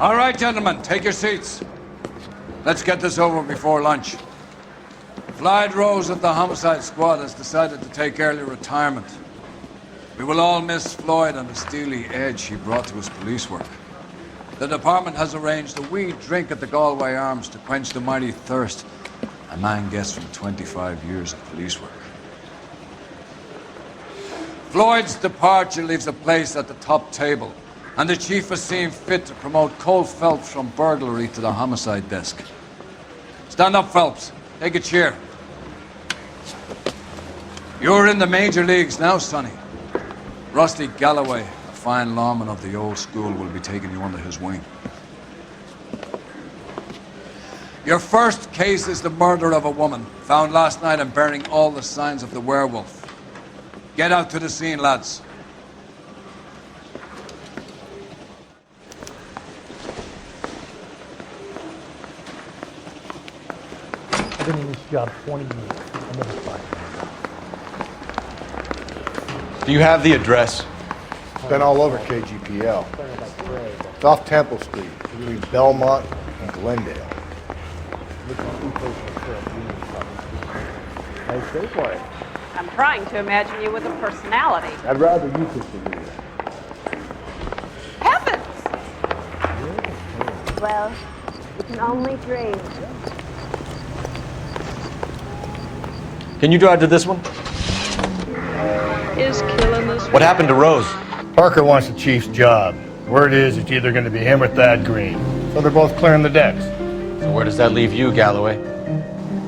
All right, gentlemen, take your seats. Let's get this over before lunch. Floyd Rose of the Homicide Squad has decided to take early retirement. We will all miss Floyd and the steely edge he brought to his police work. The department has arranged a wee drink at the Galway Arms to quench the mighty thirst a man gets from 25 years of police work. Floyd's departure leaves a place at the top table, and the chief has seen fit to promote Cole Phelps from burglary to the homicide desk. Stand up, Phelps. Take a chair. You're in the major leagues now, Sonny. Rusty Galloway, a fine lawman of the old school, will be taking you under his wing. Your first case is the murder of a woman, found last night and bearing all the signs of the werewolf. Get out to the scene, lads. I've been in this job 20 years. I never fired. Do you have the address? It's been all over KGPL. It's off Temple Street, between Belmont and Glendale. I stay for it. I'm trying to imagine you with a personality. I'd rather you continue it. Heavens! Well, we can only dream. Can you drive to this one? Is killing us. What happened to Rose? Parker wants the chief's job. Word is it's either going to be him or Thad Green. So they're both clearing the decks. So where does that leave you, Galloway?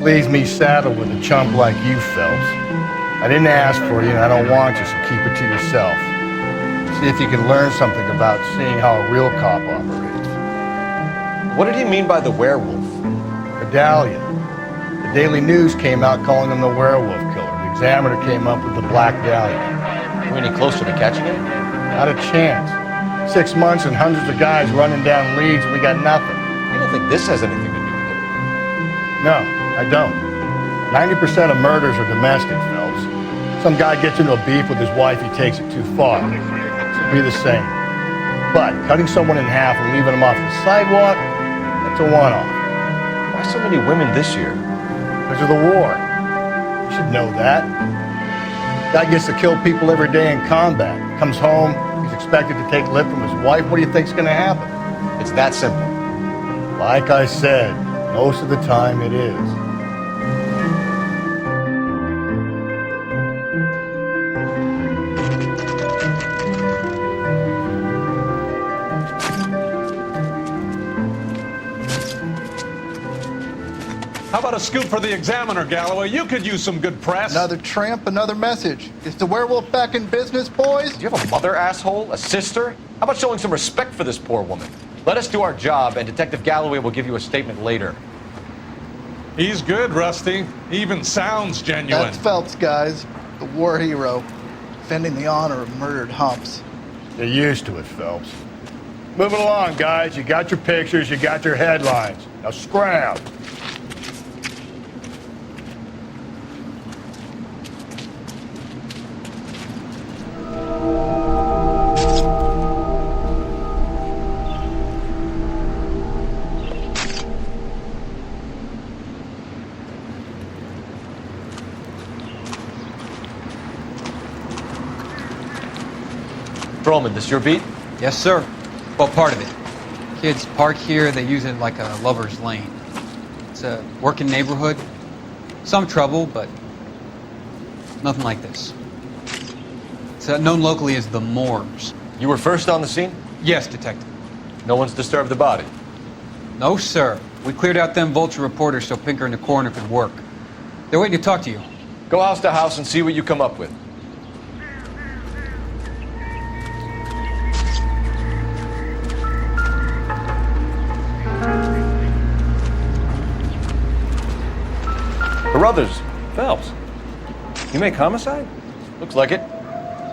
Leaves me saddled with a chump like you, Phelps. I didn't ask for you and I don't want you, so keep it to yourself. See if you can learn something about seeing how a real cop operates. What did he mean by the werewolf? Medallion. The Daily News came out calling him the werewolf killer. The Examiner came up with the Black Dahlia. Are we any closer to catching him? Not a chance. 6 months and hundreds of guys running down leads and we got nothing. You don't think this has anything to do with it? No, I don't. 90% of murders are domestic, Phelps. Some guy gets into a beef with his wife, he takes it too far. It'd be the same. But cutting someone in half and leaving them off the sidewalk, that's a one-off. Why so many women this year? Because of the war. You should know that. Guy gets to kill people every day in combat. Comes home, he's expected to take lip from his wife. What do you think's gonna happen? It's that simple. Like I said, most of the time it is. How about a scoop for the Examiner, Galloway? You could use some good press. Another tramp, another message. Is the werewolf back in business, boys? Do you have a mother, asshole? A sister? How about showing some respect for this poor woman? Let us do our job, and Detective Galloway will give you a statement later. He's good, Rusty. He even sounds genuine. That's Phelps, guys. The war hero. Defending the honor of murdered humps. You're used to it, Phelps. Moving along, guys. You got your pictures, you got your headlines. Now scram. Patrolman, this your beat? Yes, sir. Well, part of it. Kids park here, they use it like a lover's lane. It's a working neighborhood. Some trouble, but nothing like this. It's known locally as the Moors. You were first on the scene? Yes, Detective. No one's disturbed the body? No, sir. We cleared out them vulture reporters so Pinker and the coroner could work. They're waiting to talk to you. Go house to house and see what you come up with. Carruthers, Phelps, you make Homicide? Looks like it.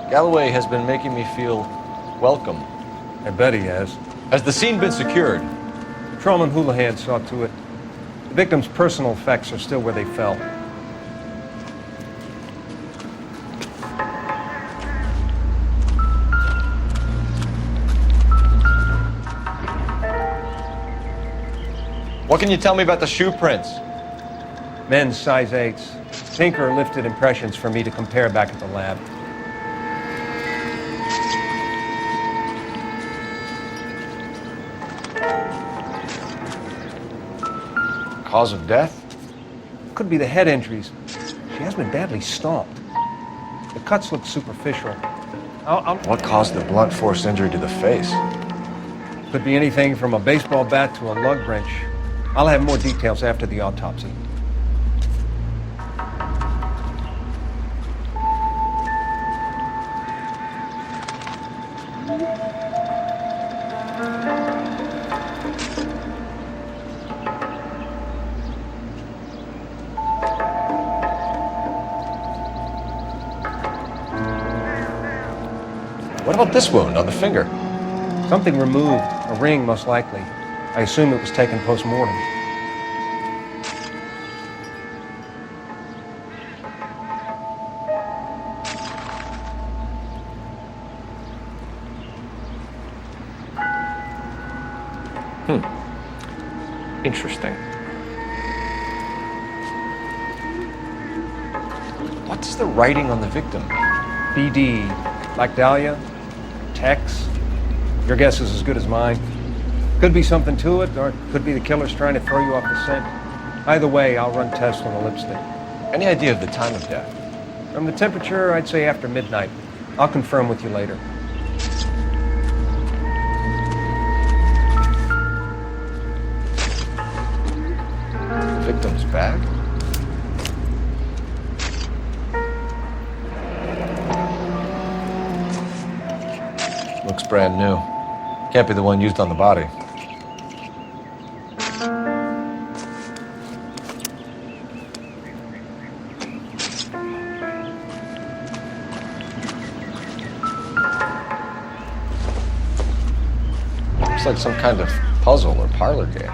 Galloway has been making me feel welcome. I bet he has. Has the scene been secured? Patrolman Houlihan saw to it. The victim's personal effects are still where they fell. What can you tell me about the shoe prints? Men's size 8s. Tinker lifted impressions for me to compare back at the lab. Cause of death? Could be the head injuries. She has been badly stomped. The cuts look superficial. What caused the blunt force injury to the face? Could be anything from a baseball bat to a lug wrench. I'll have more details after the autopsy. What about this wound on the finger? Something removed, a ring most likely. I assume it was taken post-mortem. Interesting. What's the writing on the victim? BD, Black Dahlia, Tex. Your guess is as good as mine. Could be something to it, or it could be the killer's trying to throw you off the scent. Either way, I'll run tests on the lipstick. Any idea of the time of death? From the temperature, I'd say after midnight. I'll confirm with you later. The victim's bag? Looks brand new. Can't be the one used on the body. Looks like some kind of puzzle or parlor game.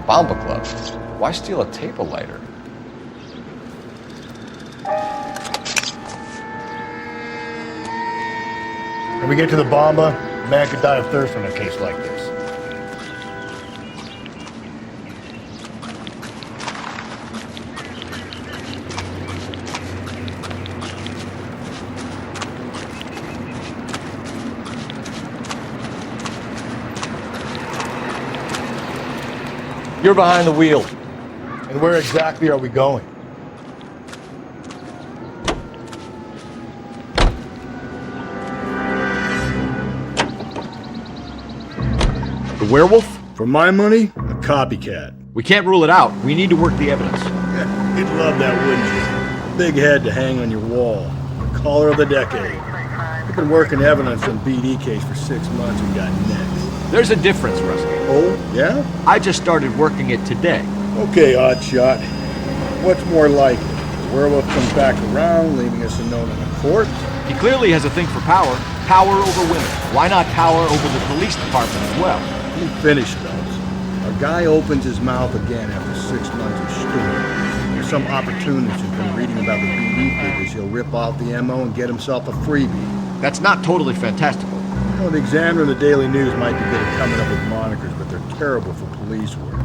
Bomba Club. Why steal a table lighter? When we get to the Bomba, a man could die of thirst in a case like this. You're behind the wheel. And where exactly are we going? The werewolf? For my money, a copycat. We can't rule it out. We need to work the evidence. Yeah, you'd love that, wouldn't you? Big head to hang on your wall. The caller of the decade. We've been working evidence on BD case for 6 months and got next. There's a difference, Rusty. Oh, yeah? I just started working it today. Okay, oddshot. What's more likely? The werewolf comes back around, leaving us a note on the corpse? He clearly has a thing for power. Power over women. Why not power over the police department as well? You finished, fellas. A guy opens his mouth again after 6 months of stewing. There's some opportunist who's been reading about the BD figures. He'll rip off the MO and get himself a freebie. That's not totally fantastical. Well, the Examiner and the Daily News might be good at coming up with monikers, but they're terrible for police work.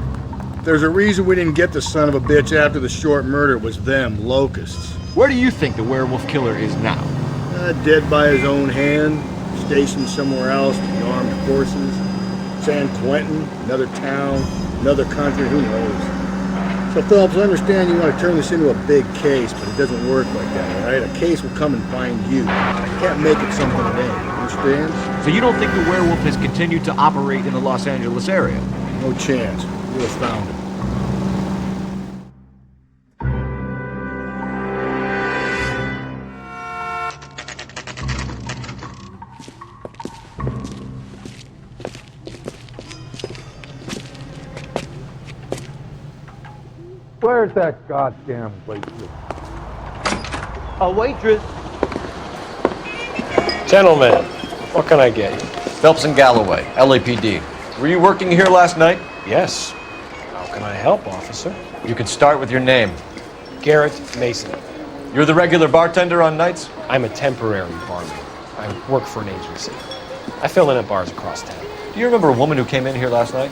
If there's a reason we didn't get the son of a bitch after the short murder, it was them, locusts. Where do you think the werewolf killer is now? Dead by his own hand, stationed somewhere else with the armed forces. San Quentin, another town, another country, who knows? So, Phelps, I understand you want to turn this into a big case, but it doesn't work like that, all right? A case will come and find you. You can't make it something it ain't, understand? So you don't think the werewolf has continued to operate in the Los Angeles area? No chance. We'll have found him. Where's that goddamn waitress? A waitress? Gentlemen, what can I get you? Phelps and Galloway, LAPD. Were you working here last night? Yes. How can I help, officer? You can start with your name. Garrett Mason. You're the regular bartender on nights? I'm a temporary barman. I work for an agency. I fill in at bars across town. Do you remember a woman who came in here last night?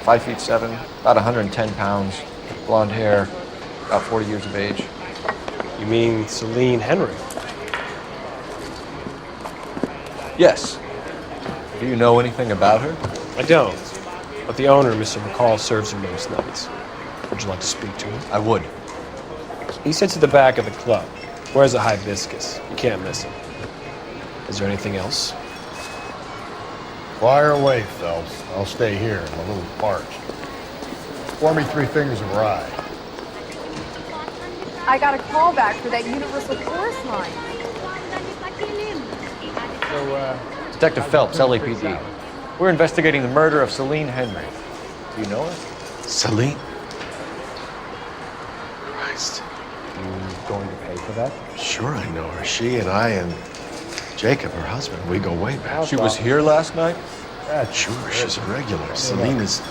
5'7", about 110 pounds, blonde hair, about 40 years of age. You mean Celine Henry? Yes. Do you know anything about her? I don't. But the owner, Mr. McCall, serves her most nights. Would you like to speak to him? I would. He sits at the back of the club. Wears a hibiscus. You can't miss him. Is there anything else? Fire away, Phelps. I'll stay here. I'm a little parched. Pour me 3 fingers of rye. I got a call back for that Universal Chorus line. Detective Phelps, LAPD. We're investigating the murder of Celine Henry. Do you know her? Celine? Christ. You going to pay for that? Sure I know her. She and I and Jacob, her husband, we go way back. She was here last night? Sure, she's a regular. Celine was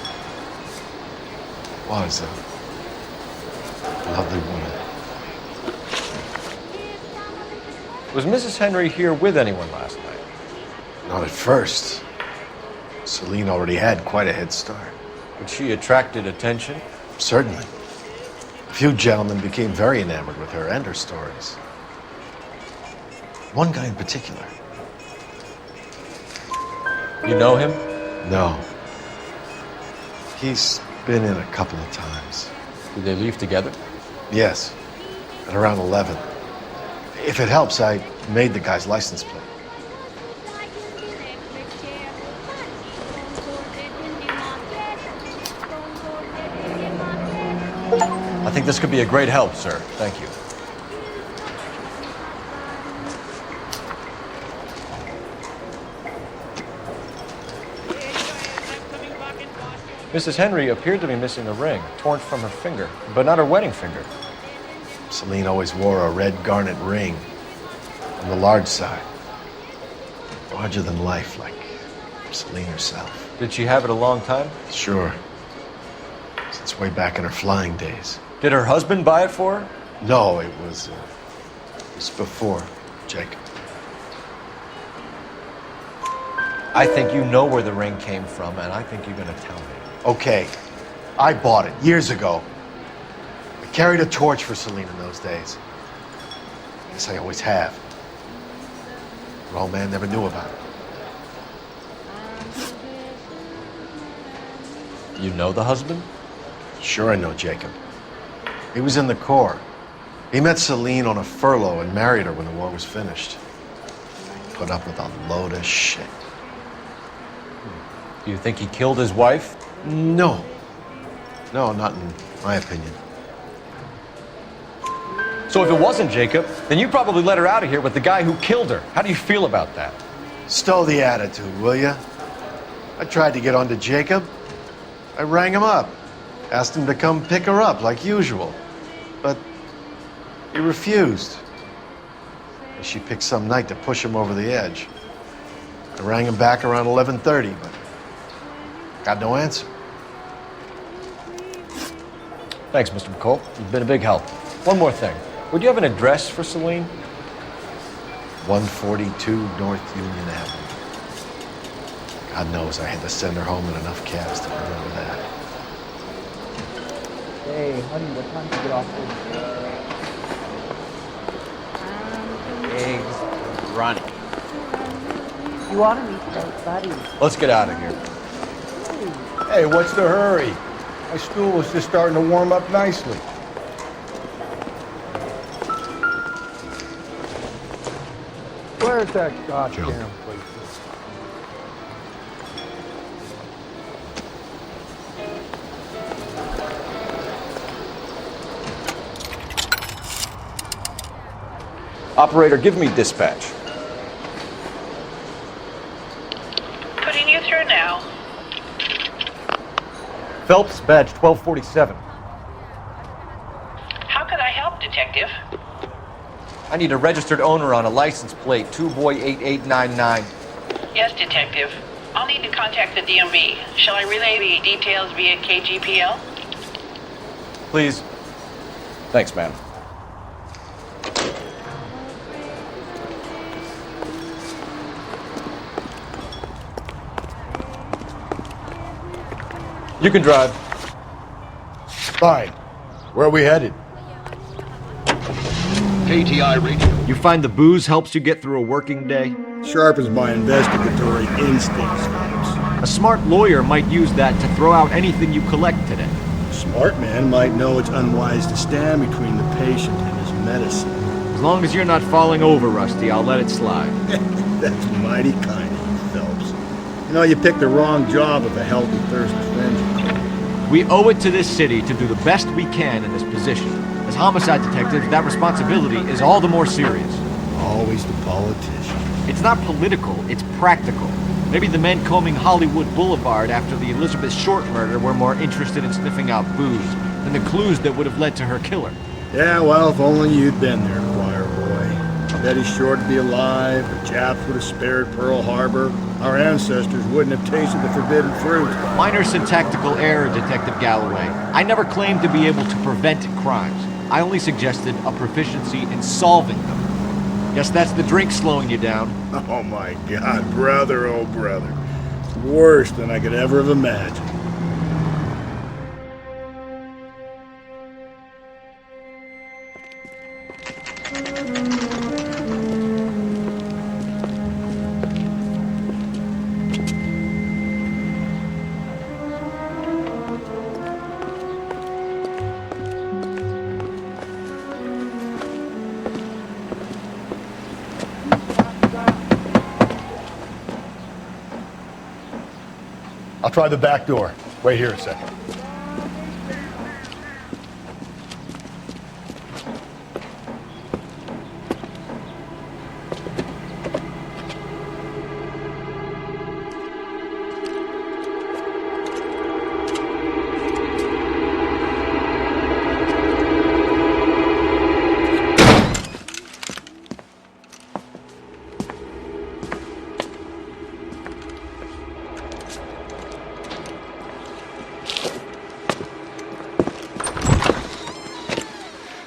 a lovely woman. Was Mrs. Henry here with anyone last night? Not at first. Celine already had quite a head start. But she attracted attention? Certainly. A few gentlemen became very enamored with her and her stories. One guy in particular. You know him? No. He's been in a couple of times. Did they leave together? Yes. At around 11. If it helps, I made the guy's license plate. I think this could be a great help, sir. Thank you. Mrs. Henry appeared to be missing a ring, torn from her finger, but not her wedding finger. Celine always wore a red garnet ring on the large side. Larger than life, like Celine herself. Did she have it a long time? Sure. Since way back in her flying days. Did her husband buy it for her? No, it was before Jacob. I think you know where the ring came from, and I think you're gonna tell me. Okay, I bought it years ago. I carried a torch for Celine in those days. Guess I always have. The old man never knew about it. You know the husband? Sure I know Jacob. He was in the Corps. He met Celine on a furlough and married her when the war was finished. Put up with a load of shit. Do you think he killed his wife? No. No, not in my opinion. So if it wasn't Jacob, then you probably let her out of here with the guy who killed her. How do you feel about that? Stow the attitude, will ya? I tried to get onto Jacob. I rang him up. Asked him to come pick her up like usual. But he refused. She picked some night to push him over the edge. I rang him back around 11:30, but got no answer. Thanks, Mr. McCall. You've been a big help. One more thing. Would you have an address for Celine? 142 North Union Avenue. God knows I had to send her home in enough cabs to remember that. Hey, honey, what time do you get off Eggs running. You ought to meet those buddies. Let's get out of here. Hey, what's the hurry? My stool is just starting to warm up nicely. Where's that goddamn place? Operator, give me dispatch. Putting you through now. Phelps, badge 1247. How could I help, Detective? I need a registered owner on a license plate, 2boy8899. Yes, Detective. I'll need to contact the DMV. Shall I relay the details via KGPL? Please. Thanks, ma'am. You can drive. Fine. Where are we headed? KTI radio. You find the booze helps you get through a working day? Sharpens my investigatory instincts, Holmes. A smart lawyer might use that to throw out anything you collect today. A smart man might know it's unwise to stand between the patient and his medicine. As long as you're not falling over, Rusty, I'll let it slide. That's mighty kind of you, Phelps. You know, you picked the wrong job of a healthy thirst for vengeance. We owe it to this city to do the best we can in this position. As homicide detectives, that responsibility is all the more serious. Always the politician. It's not political, it's practical. Maybe the men combing Hollywood Boulevard after the Elizabeth Short murder were more interested in sniffing out booze than the clues that would have led to her killer. Yeah, well, if only you'd been there, choir boy. Betty Short would be alive, the Japs would have spared Pearl Harbor, our ancestors wouldn't have tasted the forbidden fruit. Minor syntactical error, Detective Galloway. I never claimed to be able to prevent crimes. I only suggested a proficiency in solving them. Guess that's the drink slowing you down. Oh my God, brother, oh brother. Worse than I could ever have imagined. I'll try the back door. Wait here a second.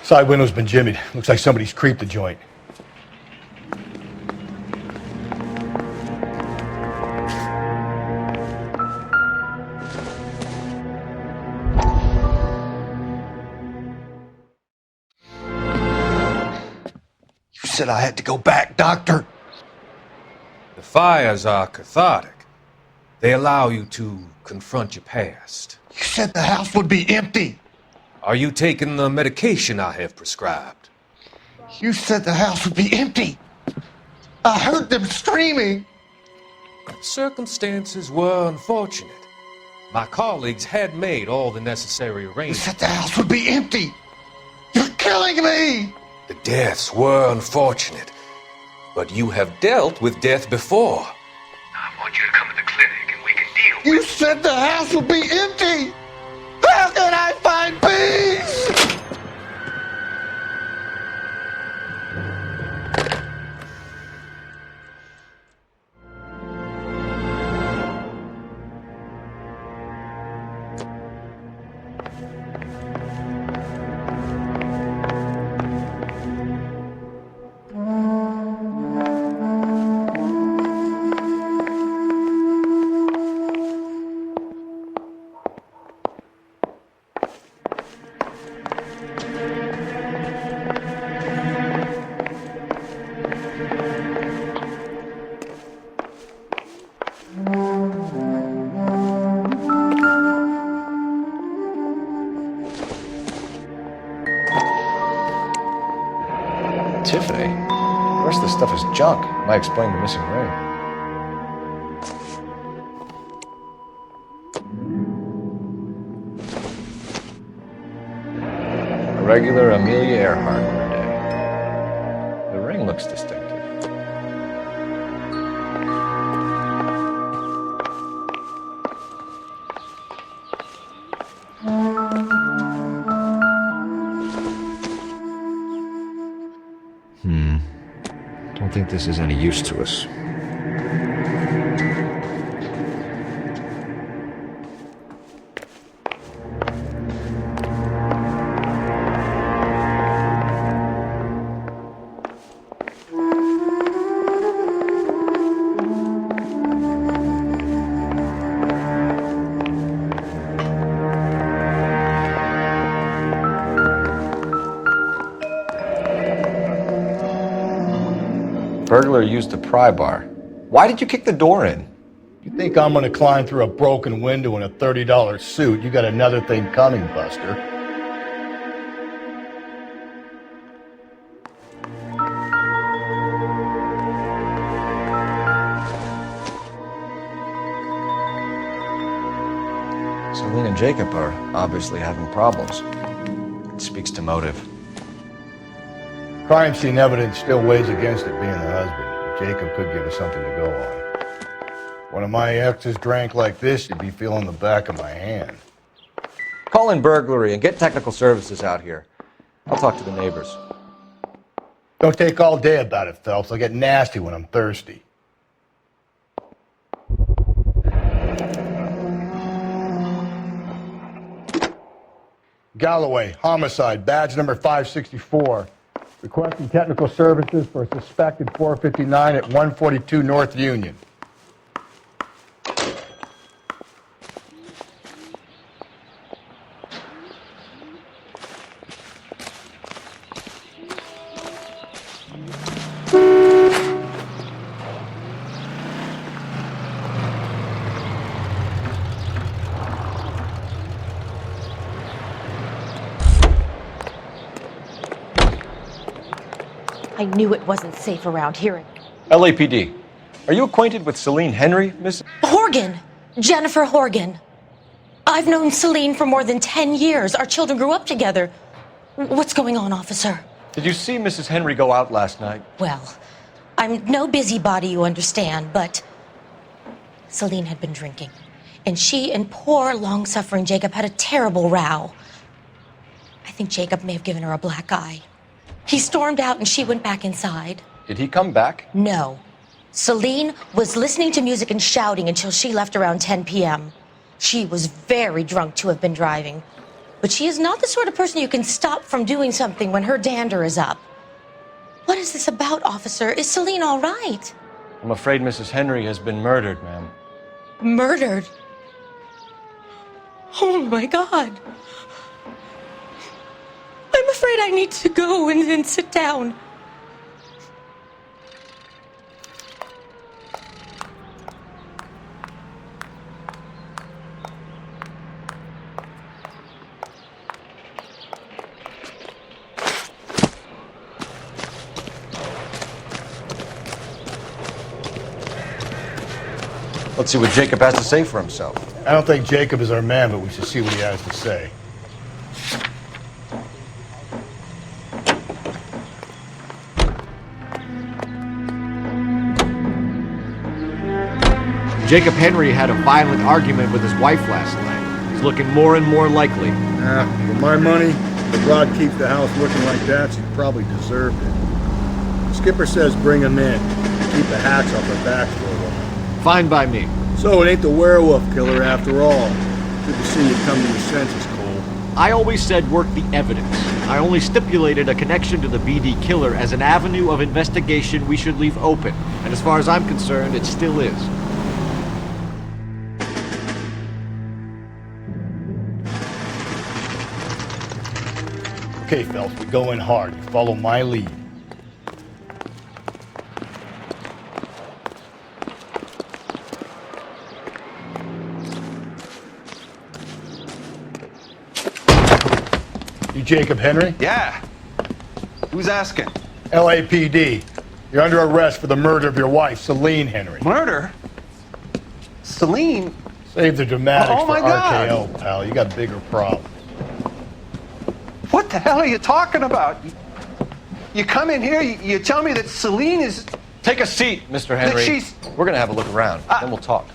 Side window's been jimmied. Looks like somebody's creeped the joint. You said I had to go back, Doctor. The fires are cathartic. They allow you to confront your past. You said the house would be empty. Are you taking the medication I have prescribed? You said the house would be empty. I heard them screaming. Circumstances were unfortunate. My colleagues had made all the necessary You arrangements. said the house would be empty. You're killing me. The deaths were unfortunate, but you have dealt with death before. I want you to come to the clinic and we can deal with it. You said the house would be empty. How can I find peace? rest of the stuff is junk. Might explain the missing ring. A regular Amelia Earhart day. The ring looks distinctive. Don't think this is any use to us. Burglar used a pry bar. Why did you kick the door in? You think I'm gonna climb through a broken window in a $30 suit? You got another thing coming, Buster. Celine and Jacob are obviously having problems. It speaks to motive. Crime scene evidence still weighs against it being the husband. Jacob could give us something to go on. One of my exes drank like this, you'd be feeling the back of my hand. Call in burglary and get technical services out here. I'll talk to the neighbors. Don't take all day about it, Phelps. I'll get nasty when I'm thirsty. Galloway, homicide, badge number 564. Requesting technical services for a suspected 459 at 142 North Union. I knew it wasn't safe around here. LAPD. Are you acquainted with Celine Henry, Miss? Horgan! Jennifer Horgan. I've known Celine for more than 10 years. Our children grew up together. What's going on, officer? Did you see Mrs. Henry go out last night? Well, I'm no busybody, you understand, but Celine had been drinking. And she and poor, long-suffering Jacob had a terrible row. I think Jacob may have given her a black eye. He stormed out and she went back inside. Did he come back? No. Celine was listening to music and shouting until she left around 10 p.m. She was very drunk to have been driving. But she is not the sort of person you can stop from doing something when her dander is up. What is this about, officer? Is Celine all right? I'm afraid Mrs. Henry has been murdered, ma'am. Murdered? Oh, my God. I'm afraid I need to go and sit down. Let's see what Jacob has to say for himself. I don't think Jacob is our man, but we should see what he has to say. Jacob Henry had a violent argument with his wife last night. He's looking more and more likely. For my money, if Rod keeps the house looking like that, she probably deserved it. Skipper says bring him in. Keep the hats off her back for a while. Fine by me. So it ain't the werewolf killer after all. Good to see you come to your senses, Cole. I always said work the evidence. I only stipulated a connection to the BD killer as an avenue of investigation we should leave open. And as far as I'm concerned, it still is. Okay, Phelps, we go in hard. You follow my lead. You Jacob Henry? Yeah. Who's asking? LAPD. You're under arrest for the murder of your wife, Celine Henry. Murder? Celine? Save the dramatics Oh, my for God. RKO, pal. You got bigger problems. What the hell are you talking about? You come in here, you tell me that Celine is... Take a seat, Mr. Henry. she's- We're going to have a look around, then we'll talk.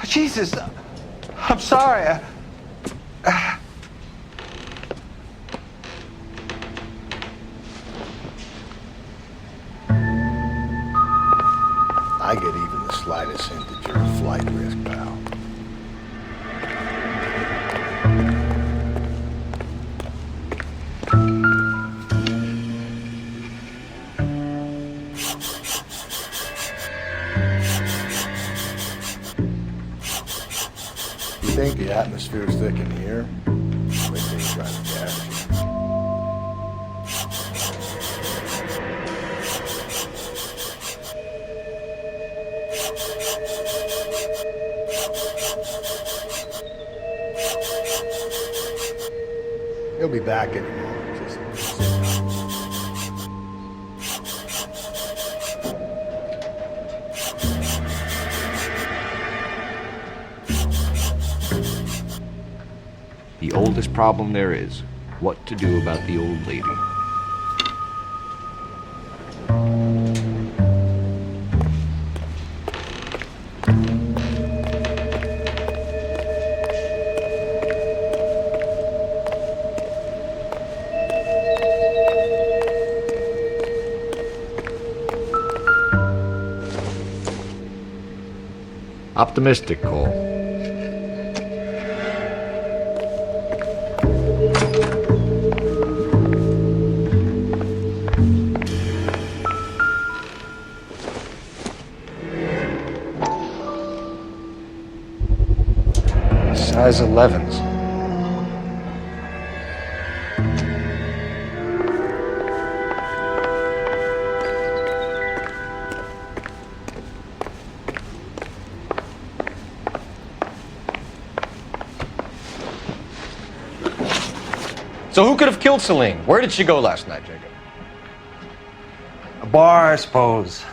Jesus, I'm sorry. I get even the slightest hint that you're a flight risk, pal. You think the atmosphere's thick in here? Wait till you try to gas you. He'll be back any moment. Just sit down. The oldest problem there is, what to do about the old lady. Optimistic, Cole. Size 11s. So who could have killed Celine? Where did she go last night, Jacob? A bar, I suppose.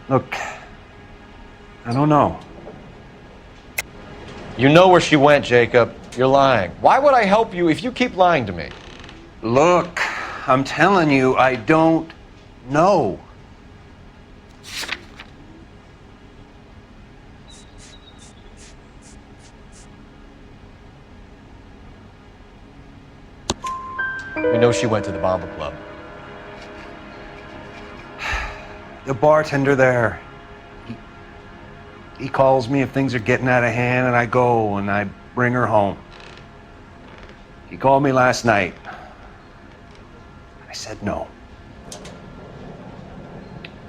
Look, I don't know. You know where she went, Jacob. You're lying. Why would I help you if you keep lying to me? Look, I'm telling you, I don't know. We know she went to the Bomba Club. The bartender there, he calls me if things are getting out of hand, and I go and I bring her home. He called me last night. I said no.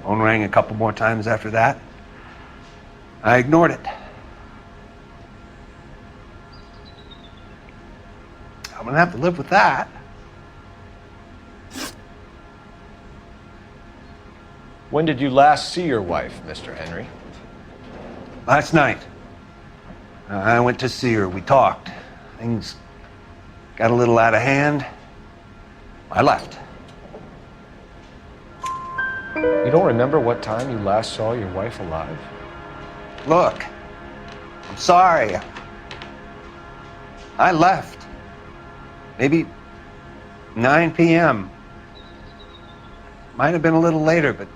Phone rang a couple more times after that. I ignored it. I'm gonna have to live with that. When did you last see your wife, Mr. Henry? Last night. I went to see her. We talked. Things got a little out of hand. I left. You don't remember what time you last saw your wife alive? Look, I'm sorry. I left. Maybe 9 p.m. Might have been a little later, but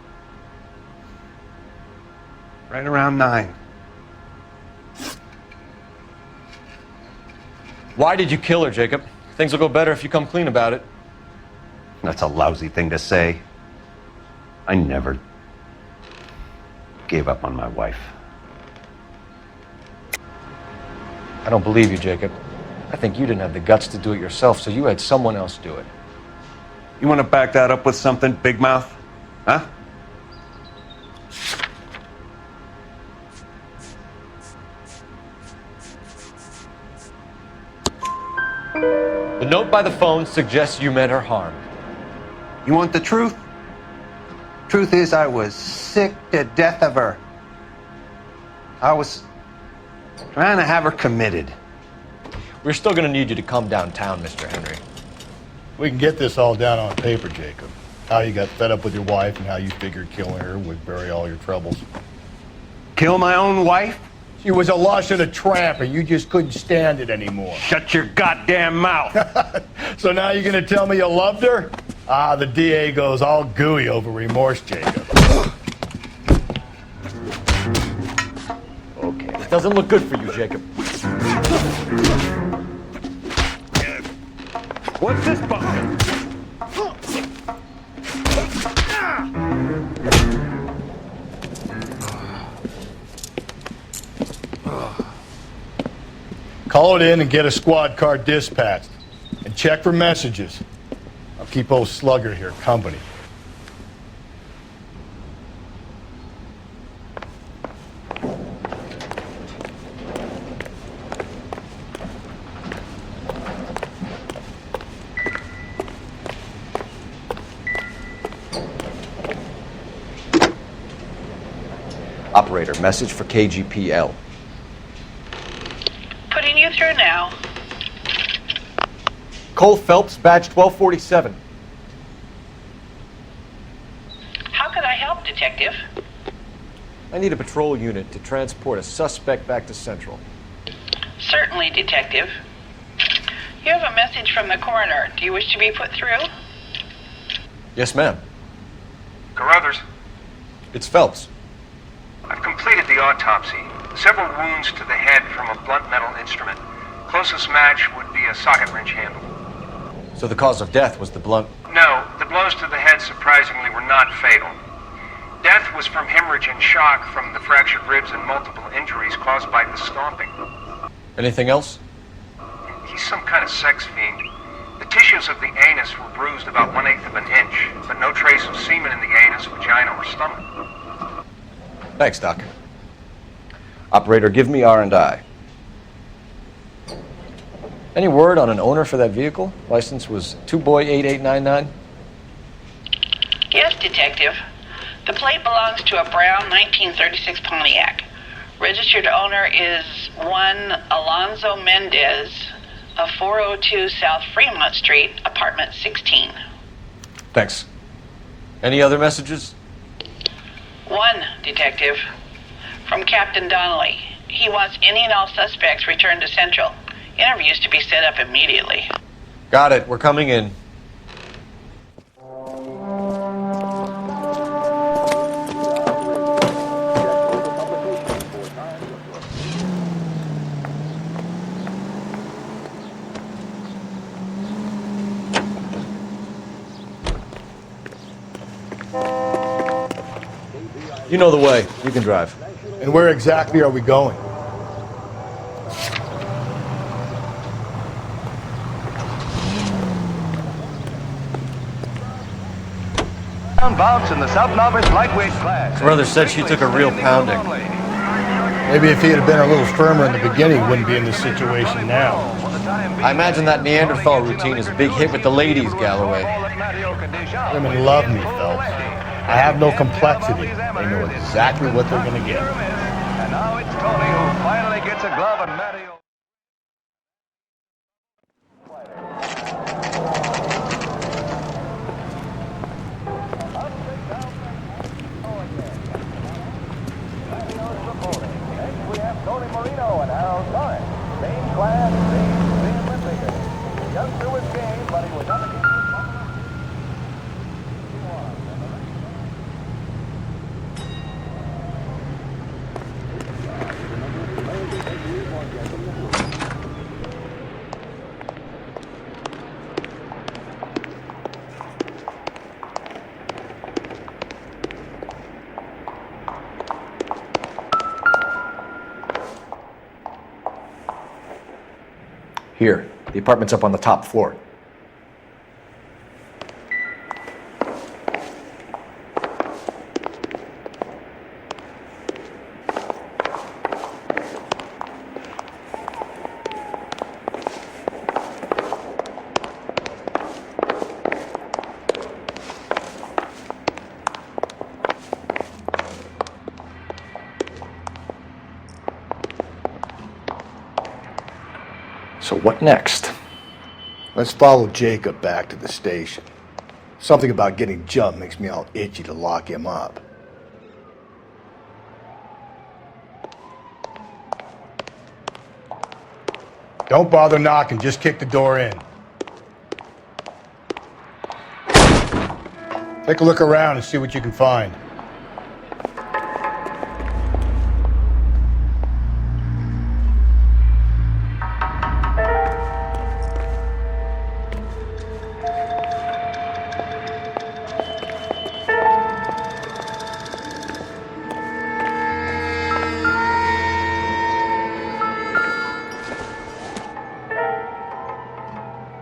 right around 9. Why did you kill her, Jacob? Things will go better if you come clean about it. That's a lousy thing to say. I never gave up on my wife. I don't believe you, Jacob. I think you didn't have the guts to do it yourself, so you had someone else do it. You want to back that up with something, big mouth? Huh? The note by the phone suggests you meant her harm. You want the truth? Truth is, I was sick to death of her. I was trying to have her committed. We're still going to need you to come downtown, Mr. Henry. We can get this all down on paper, Jacob. how you got fed up with your wife and how you figured killing her would bury all your troubles. Kill my own wife? She was a lush and a tramp, and you just couldn't stand it anymore. Shut your goddamn mouth. So now you're gonna tell me you loved her? Ah, the DA goes all gooey over remorse, Jacob. Okay, this doesn't look good for you, Jacob. What's this button? Call it in and get a squad car dispatched. And check for messages. I'll keep old Slugger here company. Operator, message for KGPL. Putting you through now. Cole Phelps, badge 1247. How can I help, Detective? I need a patrol unit to transport a suspect back to Central. Certainly, Detective. You have a message from the coroner. Do you wish to be put through? Yes, ma'am. Carruthers, It's Phelps. I've completed the autopsy. Several wounds to the head from a blunt metal instrument. Closest match would be a socket wrench handle. So the cause of death was the blunt. No, the blows to the head surprisingly were not fatal. Death was from hemorrhage and shock from the fractured ribs and multiple injuries caused by the stomping. Anything else? He's some kind of sex fiend. The tissues of the anus were bruised about 1/8 of an inch, but no trace of semen in the anus, vagina, or stomach. Thanks, Doc. Operator, give me R&I. Any word on an owner for that vehicle? License was 2boy8899. Yes, Detective. The plate belongs to a brown 1936 Pontiac. Registered owner is one Alonzo Mendez of 402 South Fremont Street, apartment 16. Thanks. Any other messages? One, Detective. From Captain Donnelly. He wants any and all suspects returned to Central. Interviews to be set up immediately. Got it. We're coming in. You know the way. You can drive. And where exactly are we going? Bounce in the sub-novice lightweight class. Brother said she took a real pounding. Maybe if he had been a little firmer in the beginning, he wouldn't be in this situation now. I imagine that Neanderthal routine is a big hit with the ladies, Galloway. Women love me, Phelps. I have no complexity. They know exactly what they're going to get. And now it's Tony who finally gets a glove and Matty. Tony Marino and Harold Lawrence. Same class, same Olympic. The youngster was game, but he was unable. Here, the apartment's up on the top floor. So what next? Let's follow Jacob back to the station. Something about getting jumped makes me all itchy to lock him up. Don't bother knocking, just kick the door in. Take a look around and see what you can find.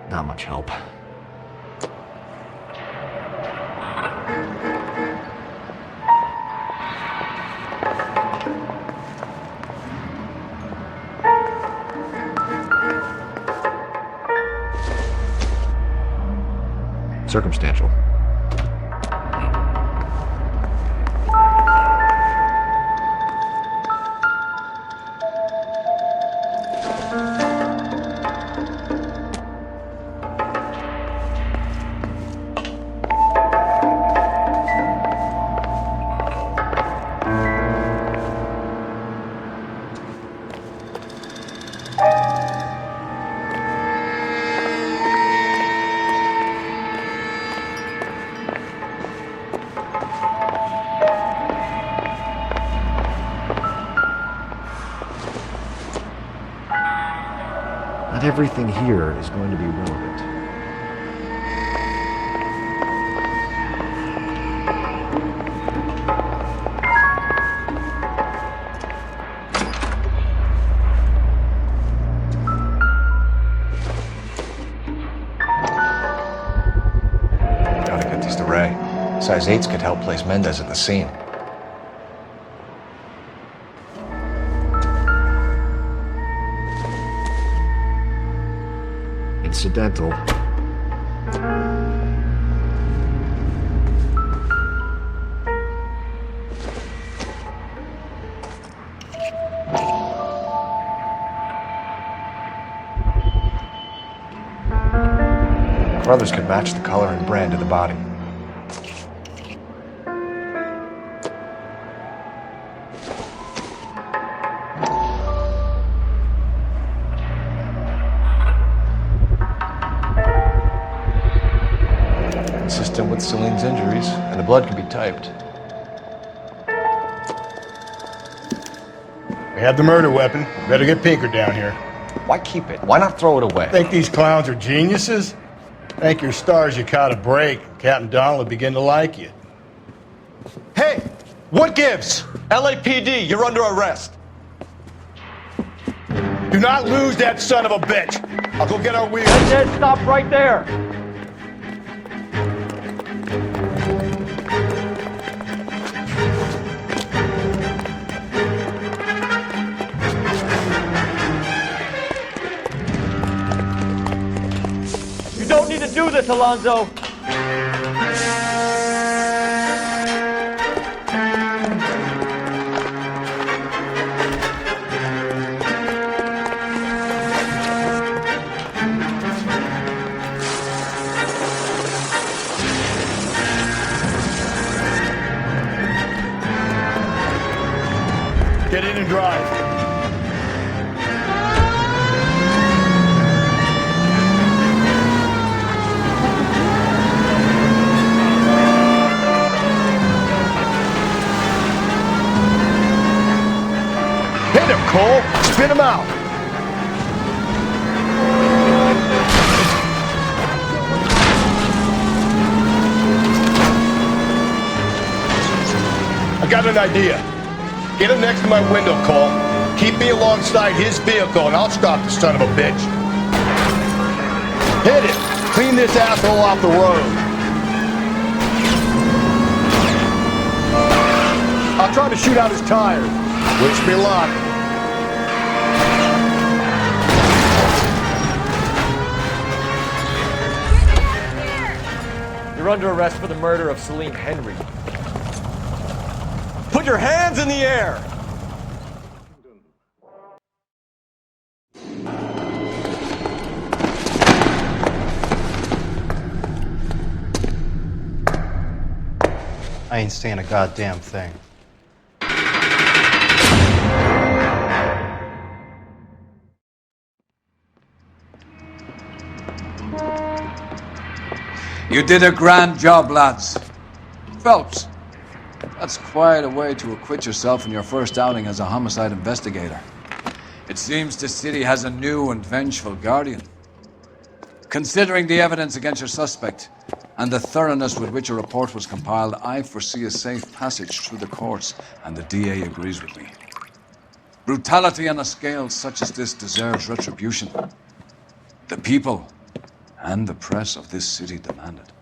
Not much help. Circumstantial. Not everything here is going to be relevant. Gotta get these to Ray. Size 8s could help place Mendez at the scene. Incidental. Brothers could match the color and brand of the body. Consistent with Celine's injuries, and the blood can be typed. We have the murder weapon. Better get Pinker down here. Why keep it? Why not throw it away? Think these clowns are geniuses? Thank your stars you caught a break. Captain Donald will begin to like you. Hey! What gives? LAPD, you're under arrest. Do not lose that son of a bitch. I'll go get our wheels. Ned, stop right there. You don't need to do this, Alonzo. Get in and drive. Hit him, Cole. Spin him out. I got an idea. Get him next to my window, Cole. Keep me alongside his vehicle, and I'll stop the son of a bitch. Hit it. Clean this asshole off the road. I'll try to shoot out his tires. Wish me luck. You're under arrest for the murder of Celine Henry. Put your hands in the air! I ain't saying a goddamn thing. You did a grand job, lads. Phelps, that's quite a way to acquit yourself in your first outing as a homicide investigator. It seems the city has a new and vengeful guardian. Considering the evidence against your suspect and the thoroughness with which a report was compiled, I foresee a safe passage through the courts, and the DA agrees with me. Brutality on a scale such as this deserves retribution. The people and the press of this city demand it.